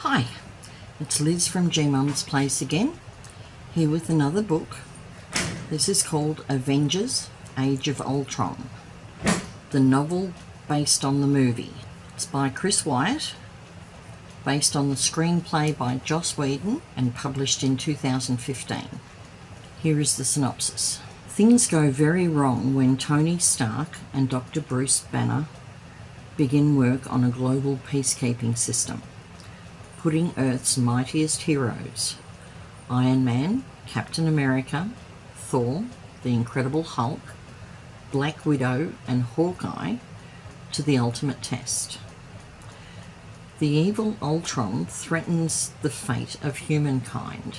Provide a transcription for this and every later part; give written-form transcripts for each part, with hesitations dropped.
Hi, it's Liz from G-Mum's Place again, here with another book. This is called Avengers: Age of Ultron, the novel based on the movie. It's by Chris Wyatt, based on the screenplay by Joss Whedon and published in 2015. Here is the synopsis. Things go very wrong when Tony Stark and Dr. Bruce Banner begin work on a global peacekeeping system, putting Earth's mightiest heroes, Iron Man, Captain America, Thor, the Incredible Hulk, Black Widow and Hawkeye, to the ultimate test. The evil Ultron threatens the fate of humankind,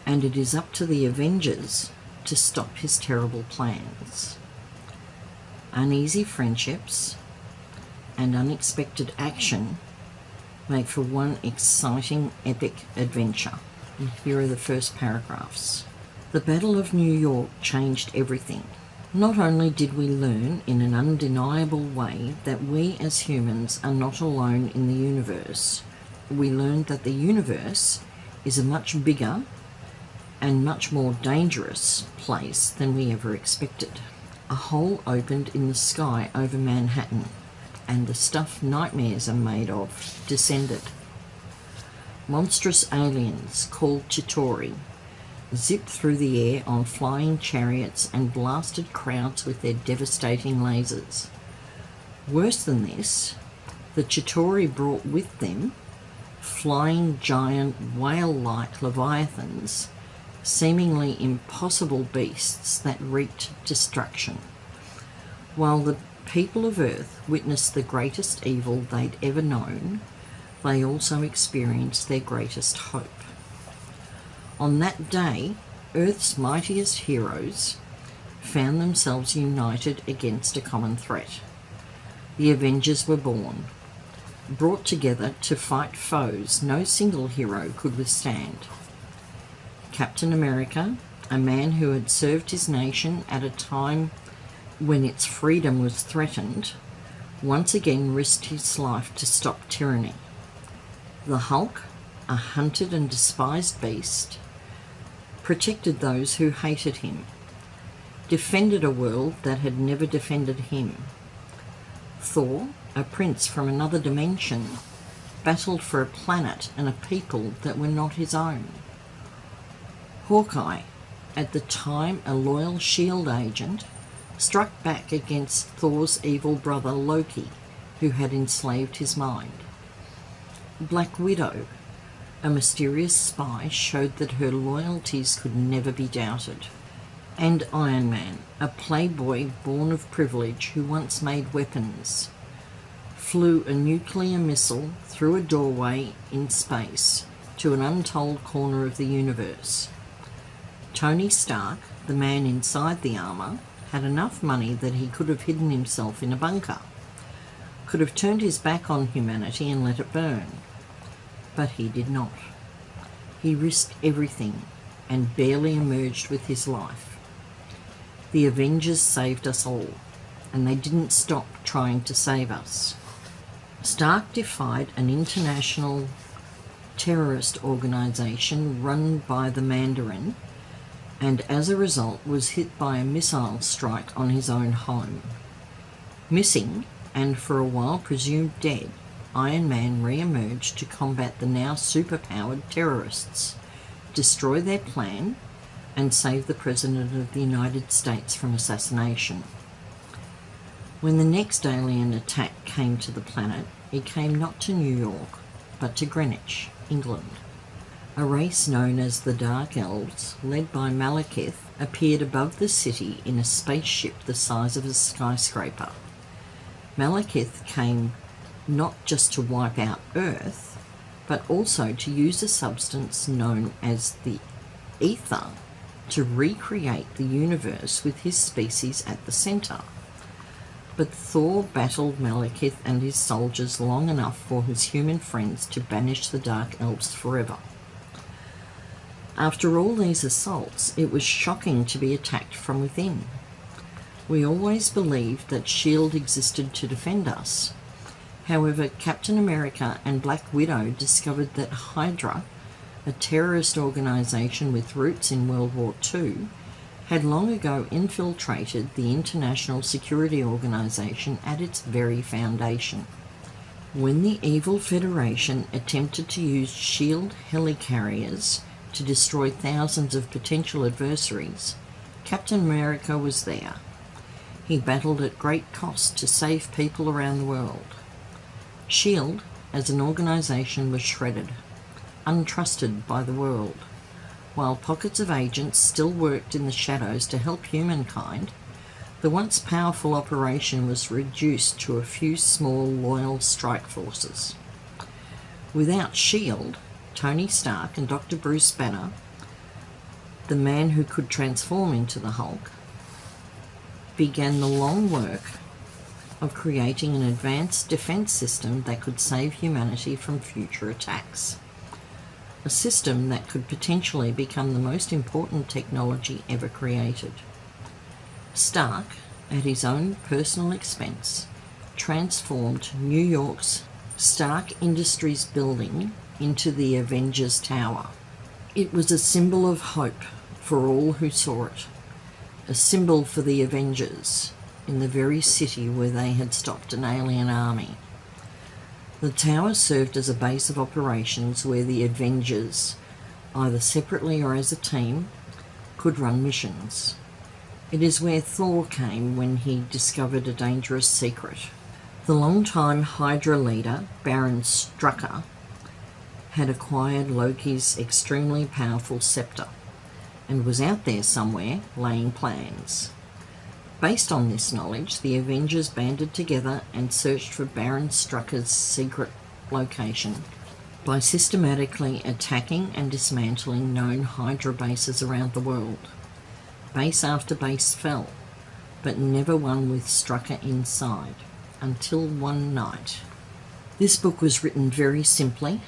and it is up to the Avengers to stop his terrible plans. Uneasy friendships and unexpected action make for one exciting epic adventure. And here are the first paragraphs. The Battle of New York changed everything. Not only did we learn in an undeniable way that we as humans are not alone in the universe, we learned that the universe is a much bigger and much more dangerous place than we ever expected. A hole opened in the sky over Manhattan, and the stuff nightmares are made of descended. Monstrous aliens called Chitauri zipped through the air on flying chariots and blasted crowds with their devastating lasers. Worse than this, the Chitauri brought with them flying giant whale-like leviathans, seemingly impossible beasts that wreaked destruction. While the people of Earth witnessed the greatest evil they'd ever known, they also experienced their greatest hope. On that day, Earth's mightiest heroes found themselves united against a common threat. The Avengers were born, brought together to fight foes no single hero could withstand. Captain America, a man who had served his nation at a time when its freedom was threatened, once again risked his life to stop tyranny. The Hulk, a hunted and despised beast, protected those who hated him, defended a world that had never defended him. Thor, a prince from another dimension, battled for a planet and a people that were not his own. Hawkeye, at the time a loyal S.H.I.E.L.D. agent, struck back against Thor's evil brother Loki, who had enslaved his mind. Black Widow, a mysterious spy, showed that her loyalties could never be doubted. And Iron Man, a playboy born of privilege who once made weapons, flew a nuclear missile through a doorway in space to an untold corner of the universe. Tony Stark, the man inside the armour, had enough money that he could have hidden himself in a bunker, could have turned his back on humanity and let it burn. But he did not. He risked everything and barely emerged with his life. The Avengers saved us all, and they didn't stop trying to save us. Stark defied an international terrorist organisation run by the Mandarin, and as a result was hit by a missile strike on his own home. Missing, and for a while presumed dead, Iron Man re-emerged to combat the now superpowered terrorists, destroy their plan, and save the President of the United States from assassination. When the next alien attack came to the planet, it came not to New York, but to Greenwich, England. A race known as the Dark Elves, led by Malekith, appeared above the city in a spaceship the size of a skyscraper. Malekith came not just to wipe out Earth, but also to use a substance known as the Ether to recreate the universe with his species at the centre. But Thor battled Malekith and his soldiers long enough for his human friends to banish the Dark Elves forever. After all these assaults, it was shocking to be attacked from within. We always believed that S.H.I.E.L.D. existed to defend us. However, Captain America and Black Widow discovered that Hydra, a terrorist organisation with roots in World War II, had long ago infiltrated the international security organisation at its very foundation. When the evil Federation attempted to use SHIELD helicarriers to destroy thousands of potential adversaries, Captain America was there. He battled at great cost to save people around the world. SHIELD, as an organisation, was shredded, untrusted by the world. While pockets of agents still worked in the shadows to help humankind, the once powerful operation was reduced to a few small, loyal strike forces. Without SHIELD, Tony Stark and Dr. Bruce Banner, the man who could transform into the Hulk, began the long work of creating an advanced defense system that could save humanity from future attacks. A system that could potentially become the most important technology ever created. Stark, at his own personal expense, transformed New York's Stark Industries building into the Avengers Tower. It was a symbol of hope for all who saw it, a symbol for the Avengers in the very city where they had stopped an alien army. The tower served as a base of operations where the Avengers, either separately or as a team, could run missions. It is where Thor came when he discovered a dangerous secret. The longtime Hydra leader, Baron Strucker, had acquired Loki's extremely powerful scepter and was out there somewhere laying plans. Based on this knowledge, the Avengers banded together and searched for Baron Strucker's secret location by systematically attacking and dismantling known Hydra bases around the world. Base after base fell, but never one with Strucker inside, until one night. This book was written very simply,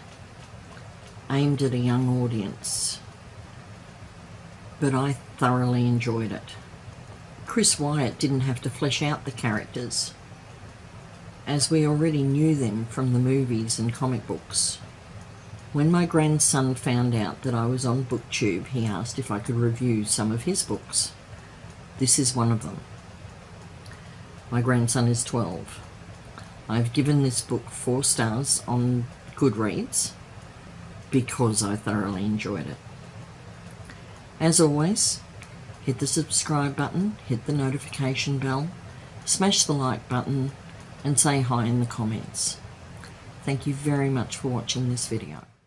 aimed at a young audience, but I thoroughly enjoyed it. Chris Wyatt didn't have to flesh out the characters, as we already knew them from the movies and comic books. When my grandson found out that I was on BookTube, he asked if I could review some of his books. This is one of them. My grandson is 12. I've given this book 4 stars on Goodreads because I thoroughly enjoyed it. As always, hit the subscribe button, hit the notification bell, smash the like button, and say hi in the comments. Thank you very much for watching this video.